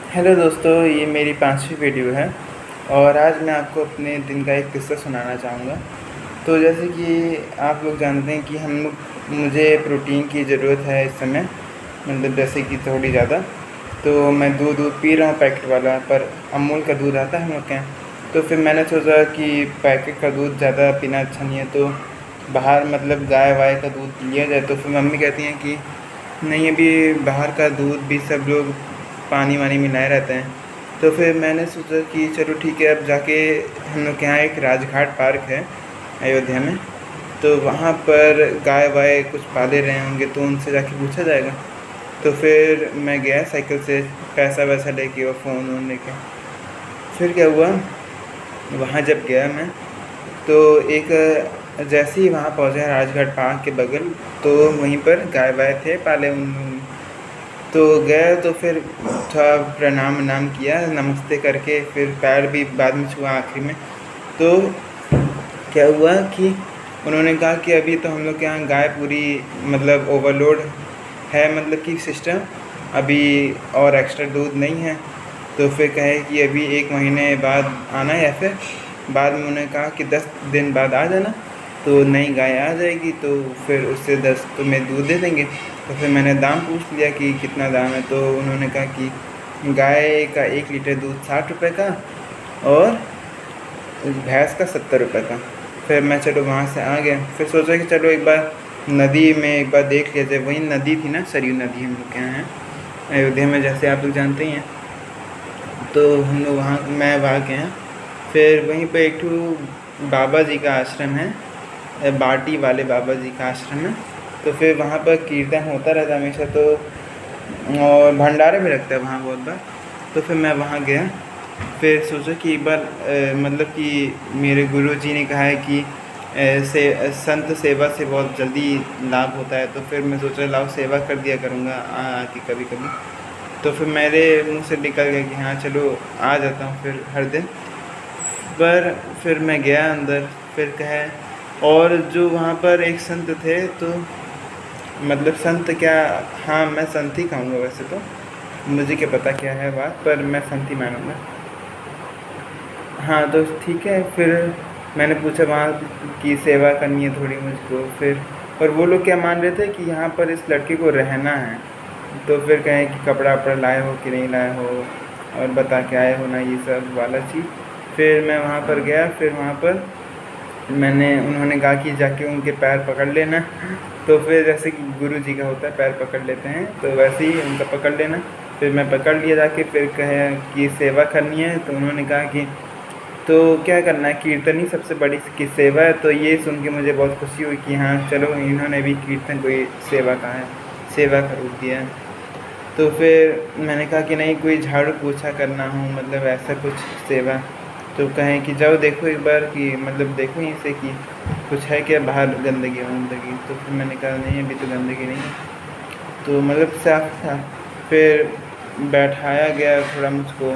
Hello दोस्तों, ये मेरी 5वीं वीडियो है और आज मैं आपको अपने दिन का एक किस्सा सुनाना चाहूँगा। तो जैसे कि आप लोग जानते हैं कि मुझे प्रोटीन की ज़रूरत है इस समय, मतलब जैसे कि थोड़ी ज़्यादा। तो मैं दूध पी रहा हूँ पैकेट वाला, पर अमूल का दूध आता है हम लोग के यहाँ। तो फिर मैंने सोचा कि पैकेट का दूध ज़्यादा पीना अच्छा नहीं है, तो बाहर मतलब गाय वाय का दूध लिया जाए। तो फिर मम्मी कहती हैं कि नहीं, अभी बाहर का दूध भी सब लोग पानी वानी मिलाए रहते हैं। तो फिर मैंने सोचा कि चलो ठीक है, अब जाके हम लोग के यहाँ एक राजघाट पार्क है अयोध्या में, तो वहाँ पर गाय वाय कुछ पाले रहे होंगे, तो उनसे जाके पूछा जाएगा। तो फिर मैं गया साइकिल से, पैसा वैसा लेके और फ़ोन वोन लेके। फिर क्या हुआ, वहाँ जब गया मैं, तो एक जैसे ही वहाँ पहुँचा राजघाट पार्क के बगल, तो वहीं पर गाय वाय थे पाले उन। तो गए तो फिर थोड़ा प्रणाम वनाम किया, नमस्ते करके, फिर पैर भी बाद में छुआ आखिरी में। तो क्या हुआ कि उन्होंने कहा कि अभी तो हम लोग के यहाँ गाय पूरी मतलब ओवरलोड है, मतलब कि सिस्टम अभी और एक्स्ट्रा दूध नहीं है। तो फिर कहे कि अभी 1 महीने बाद आना, या फिर बाद में उन्होंने कहा कि 10 दिन बाद आ जाना, तो नई गाय आ जाएगी, तो फिर उससे 10 तुम्हें दूध दे देंगे। तो फिर मैंने दाम पूछ लिया कि कितना दाम है, तो उन्होंने कहा कि गाय का 1 लीटर दूध 60 रुपये का और भैंस का 70 रुपये का। फिर मैं चलो वहाँ से आ गया। फिर सोचा कि चलो एक बार नदी में एक बार देख लिया जाए। वही नदी थी ना, सरयू नदी हम लोग के यहाँ है अयोध्या में, जैसे आप लोग जानते ही हैं। तो हम लोग मैं वहाँ गया। फिर वहीं पे एक ठो बाबा जी का आश्रम है, बाटी वाले बाबा जी का आश्रम है। तो फिर वहाँ पर कीर्तन होता रहता है हमेशा, तो और भंडारे भी लगता है वहाँ बहुत बार। तो फिर मैं वहाँ गया। फिर सोचा कि एक बार मतलब कि मेरे गुरुजी ने कहा है कि संत सेवा से बहुत जल्दी लाभ होता है। तो फिर मैं सोचा लाओ सेवा कर दिया करूँगा आके कभी कभी। तो फिर मेरे मुँह से निकल गया कि हाँ चलो आ जाता हूँ फिर हर दिन। पर फिर मैं गया अंदर। फिर कहे, और जो वहाँ पर एक संत थे, तो मतलब संत क्या, हाँ मैं संत ही कहूँगा वैसे तो, मुझे क्या पता क्या है बात, पर मैं संत ही मानूँगा। हाँ तो ठीक है। फिर मैंने पूछा वहाँ की सेवा करनी है थोड़ी मुझको। फिर और वो लोग क्या मान रहे थे कि यहाँ पर इस लड़के को रहना है। तो फिर कहें कि कपड़ा वपड़ा लाए हो कि नहीं लाए हो, और बता के आए हो ना, ये सब वाला चीज़। फिर मैं वहाँ पर गया। फिर वहाँ पर उन्होंने कहा कि जाके उनके पैर पकड़ लेना। तो फिर जैसे कि गुरु जी का होता है, पैर पकड़ लेते हैं, तो वैसे ही उनका पकड़ लेना। फिर मैं पकड़ लिया जाके। फिर कहे कि सेवा करनी है, तो उन्होंने कहा कि तो क्या करना है, कीर्तन ही सबसे बड़ी की सेवा है। तो ये सुन के मुझे बहुत खुशी हुई कि हाँ चलो, इन्होंने भी कीर्तन को सेवा कहा है, सेवा का रूप दिया है। तो फिर मैंने कहा कि नहीं, कोई झाड़ू पोछा करना हो, मतलब ऐसा कुछ सेवा। तो कहें कि जाओ देखो एक बार कि मतलब देखो यहीं से कि कुछ है क्या बाहर गंदगी वंदगी। तो फिर मैंने कहा नहीं, अभी तो गंदगी नहीं है, तो मतलब साफ था। फिर बैठाया गया थोड़ा मुझको।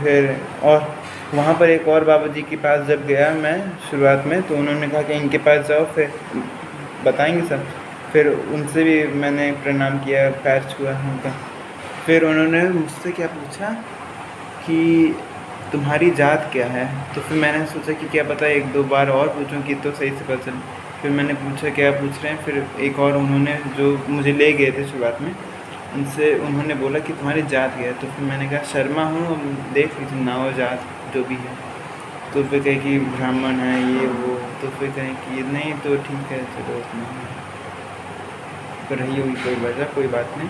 फिर और वहाँ पर एक और बाबा जी के पास जब गया मैं शुरुआत में, तो उन्होंने कहा कि इनके पास जाओ, फिर बताएंगे सब। फिर उनसे भी मैंने प्रणाम किया, पैर छुआ उनका। फिर उन्होंने मुझसे क्या पूछा कि तुम्हारी जात क्या है। तो फिर मैंने सोचा कि क्या पता 1-2 बार और पूछूं कि तो सही से पता चले। फिर मैंने पूछा क्या पूछ रहे हैं। फिर एक और उन्होंने जो मुझे ले गए थे शुरुआत में, उनसे उन्होंने बोला कि तुम्हारी जात क्या है। तो फिर मैंने कहा शर्मा हूँ, देख लीजिए नाव जात जो भी है। तो फिर कहे कि ब्राह्मण है ये वो। तो फिर कहें कि नहीं, तो ठीक है चलो उतना तो रही होगी कोई वजह, कोई बात नहीं।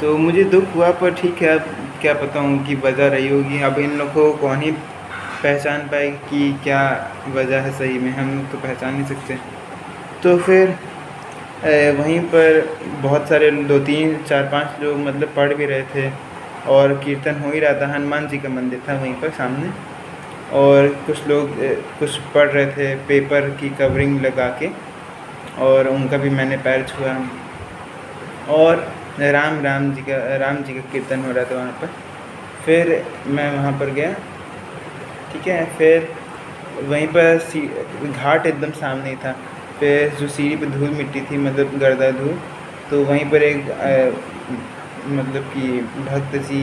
तो मुझे दुख हुआ, पर ठीक है, अब क्या पता हूँ कि वजह रही होगी। अब इन लोगों को कौन ही पहचान पाए कि क्या वजह है, सही में हम लोग तो पहचान नहीं सकते। तो फिर वहीं पर बहुत सारे 2-3-4-5 लोग मतलब पढ़ भी रहे थे, और कीर्तन हो ही रहा था। हनुमान जी का मंदिर था वहीं पर सामने, और कुछ लोग कुछ पढ़ रहे थे पेपर की कवरिंग लगा के, और उनका भी मैंने पैर छुआ। और राम जी का कीर्तन हो रहा था वहाँ पर। फिर मैं वहाँ पर गया, ठीक है। फिर वहीं पर घाट एकदम सामने ही था। फिर जो सीढ़ी पे धूल मिट्टी थी, मतलब गर्दा धूल, तो वहीं पर एक मतलब कि भक्त जी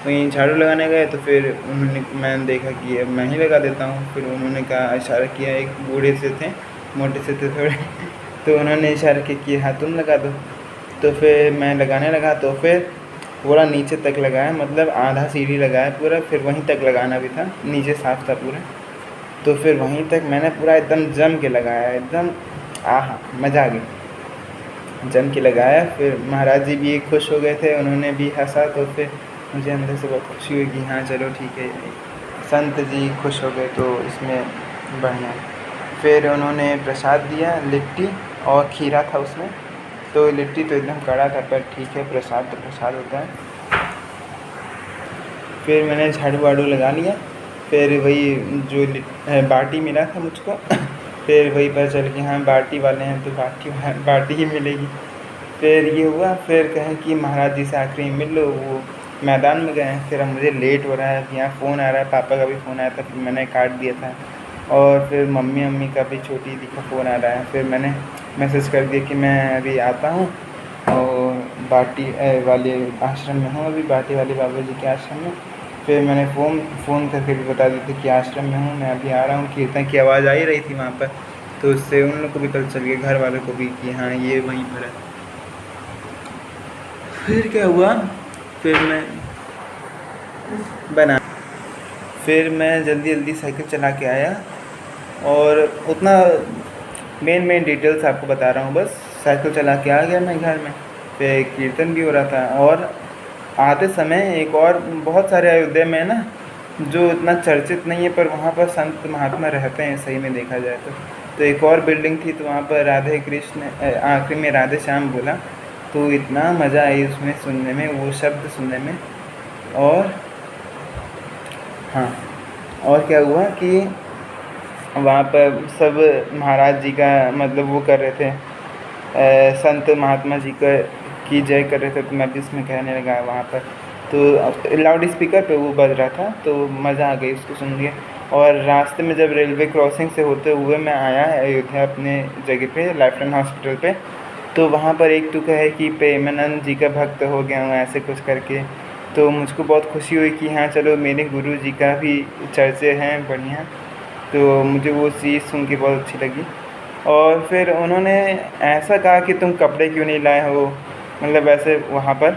वहीं झाड़ू लगाने गए, तो फिर मैंने देखा कि अब मैं ही लगा देता हूँ। फिर उन्होंने कहा, इशारा किया, एक बूढ़े से थे, मोटे से थे थोड़े तो उन्होंने इशारा किया कि हाँ तुम लगा दो। तो फिर मैं लगाने लगा, तो फिर पूरा नीचे तक लगाया, मतलब आधा सीढ़ी लगाया पूरा, फिर वहीं तक लगाना भी था, नीचे साफ़ था पूरा। तो फिर वहीं तक मैंने पूरा एकदम जम के लगाया, एकदम आहा मज़ा आ गया, जम के लगाया। फिर महाराज जी भी खुश हो गए थे, उन्होंने भी हँसा, तो फिर मुझे अंदर से बहुत खुशी हुई कि हाँ चलो ठीक है, संत जी खुश हो गए तो इसमें बढ़िया। फिर उन्होंने प्रसाद दिया, लिट्टी और खीरा था उसमें। तो लिट्टी तो एकदम कड़ा था, पर ठीक है, प्रसाद तो प्रसाद होता है। फिर मैंने झाड़ू वाड़ू लगा लिया। फिर वही जो बाटी मिला था मुझको फिर वही पता चल कि हाँ बाटी वाले हैं, तो बाटी ही मिलेगी। फिर ये हुआ, फिर कहें कि महाराज जी से आखिरी मिल लो, वो मैदान में गए हैं। फिर अब मुझे लेट हो रहा है, यहाँ फ़ोन आ रहा है, पापा का भी फ़ोन आया था, फिर मैंने काट दिया था। और फिर मम्मी का भी, छोटी दीदी का फ़ोन आ रहा है। फिर मैंने मैसेज कर दिया कि मैं अभी आता हूँ, और बाटी वाले आश्रम में हूँ अभी, बाटी वाले बाबा जी के आश्रम में। फिर मैंने फ़ोन करके भी बता दी थी कि आश्रम में हूँ, मैं अभी आ रहा हूँ। कीर्तन की आवाज़ आ ही रही थी वहाँ पर, तो उससे उन लोग को भी पता चल गया, घर वालों को भी, कि हाँ ये वहीं पर है। फिर क्या हुआ, फिर मैं जल्दी साइकिल चला के आया, और उतना मेन डिटेल्स आपको बता रहा हूँ बस। साइकिल चला के आ गया मैं घर में, फिर कीर्तन भी हो रहा था। और आते समय एक और, बहुत सारे अयोध्या में ना जो इतना चर्चित नहीं है, पर वहाँ पर संत महात्मा रहते हैं सही में देखा जाए तो एक और बिल्डिंग थी, तो वहाँ पर राधे कृष्ण, आखिरी में राधे श्याम बोला, तो इतना मज़ा आई उसमें सुनने में, वो शब्द सुनने में। और हाँ, और क्या हुआ कि वहाँ पर सब महाराज जी का, मतलब वो कर रहे थे, संत महात्मा जी का की जय कर रहे थे, तो मैं भी इसमें कहने लगा वहाँ पर। तो लाउड स्पीकर पे वो बज रहा था, तो मज़ा आ गई उसको सुन के। और रास्ते में जब रेलवे क्रॉसिंग से होते हुए मैं आया अयोध्या अपने जगह पे, लाइफलाइन हॉस्पिटल पे, तो वहाँ पर एक तुक है कि प्रेमानंद जी का भक्त हो गया हूँ, ऐसे कुछ करके। तो मुझको बहुत खुशी हुई कि हाँ चलो, मेरे गुरु जी का भी चर्चे हैं बढ़िया। तो मुझे वो चीज़ सुन के बहुत अच्छी लगी। और फिर उन्होंने ऐसा कहा कि तुम कपड़े क्यों नहीं लाए हो, मतलब ऐसे वहाँ पर,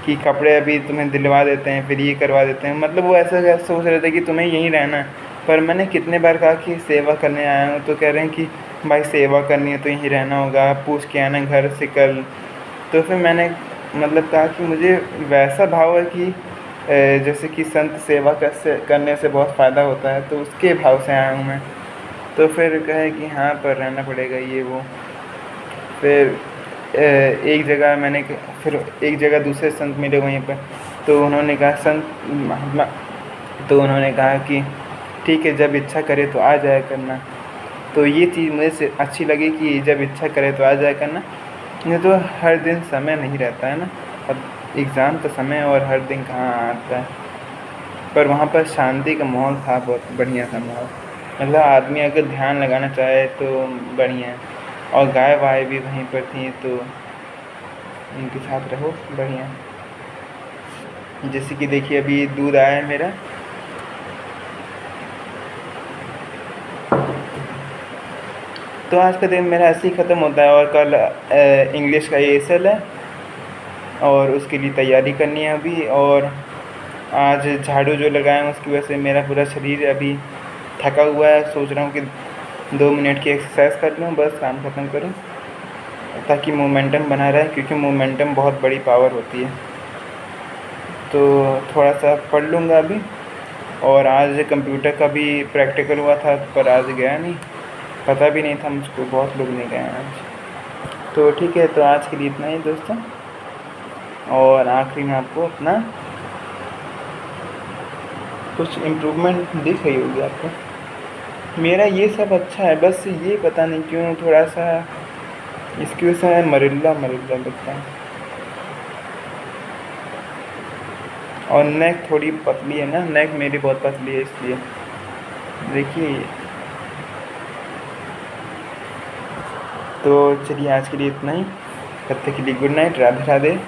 कि कपड़े अभी तुम्हें दिलवा देते हैं, फिर ये करवा देते हैं, मतलब वो ऐसा सोच रहे थे कि तुम्हें यहीं रहना है। पर मैंने कितने बार कहा कि सेवा करने आया हूँ, तो कह रहे हैं कि भाई सेवा करनी है तो यहीं रहना होगा, पूछ के आना घर से कल। तो फिर मैंने मतलब कहा कि मुझे वैसा भाव है कि जैसे कि संत सेवा करने से बहुत फ़ायदा होता है, तो उसके भाव से आया हूँ मैं। तो फिर कहे कि हाँ पर रहना पड़ेगा ये वो। फिर फिर एक जगह दूसरे संत मिले वहीं पर, तो उन्होंने कहा, संत महात्मा, तो उन्होंने कहा कि ठीक है, जब इच्छा करे तो आ जाया करना। तो ये चीज़ मुझे से अच्छी लगी कि जब इच्छा करे तो आ जाया करना, नहीं तो हर दिन समय नहीं रहता है ना, अब एग्ज़ाम का समय और हर दिन कहाँ आता है। पर वहाँ पर शांति का माहौल था, बहुत बढ़िया था माहौल, मतलब आदमी अगर ध्यान लगाना चाहे तो बढ़िया है। और गाय वाय भी वहीं पर थी, तो उनके साथ रहो बढ़िया। जैसे कि देखिए अभी दूध आया है मेरा, तो आज का दिन मेरा ऐसे ही ख़त्म होता है। और कल इंग्लिश का एएसएल है, और उसके लिए तैयारी करनी है अभी। और आज झाड़ू जो लगाया हूँ उसकी वजह से मेरा पूरा शरीर अभी थका हुआ है, सोच रहा हूँ कि 2 मिनट की एक्सरसाइज कर लूँ, बस काम ख़त्म करूँ, ताकि मोमेंटम बना रहे, क्योंकि मोमेंटम बहुत बड़ी पावर होती है। तो थोड़ा सा पढ़ लूँगा अभी। और आज कंप्यूटर का भी प्रैक्टिकल हुआ था, पर आज गया नहीं, पता भी नहीं था मुझको, बहुत लोग नहीं गए आज। तो ठीक है, तो आज के लिए इतना ही दोस्तों। और आखिरी में आपको अपना कुछ इम्प्रूवमेंट दिख रही होगी आपको। मेरा ये सब अच्छा है, बस ये पता नहीं क्यों थोड़ा सा इसकी वजह से मरिल्ला लगता है। और नेक थोड़ी पतली है ना, नेक मेरी बहुत पतली है, इसलिए देखिए। तो चलिए आज के लिए इतना ही, तब तक के लिए गुड नाइट, राधे राधे।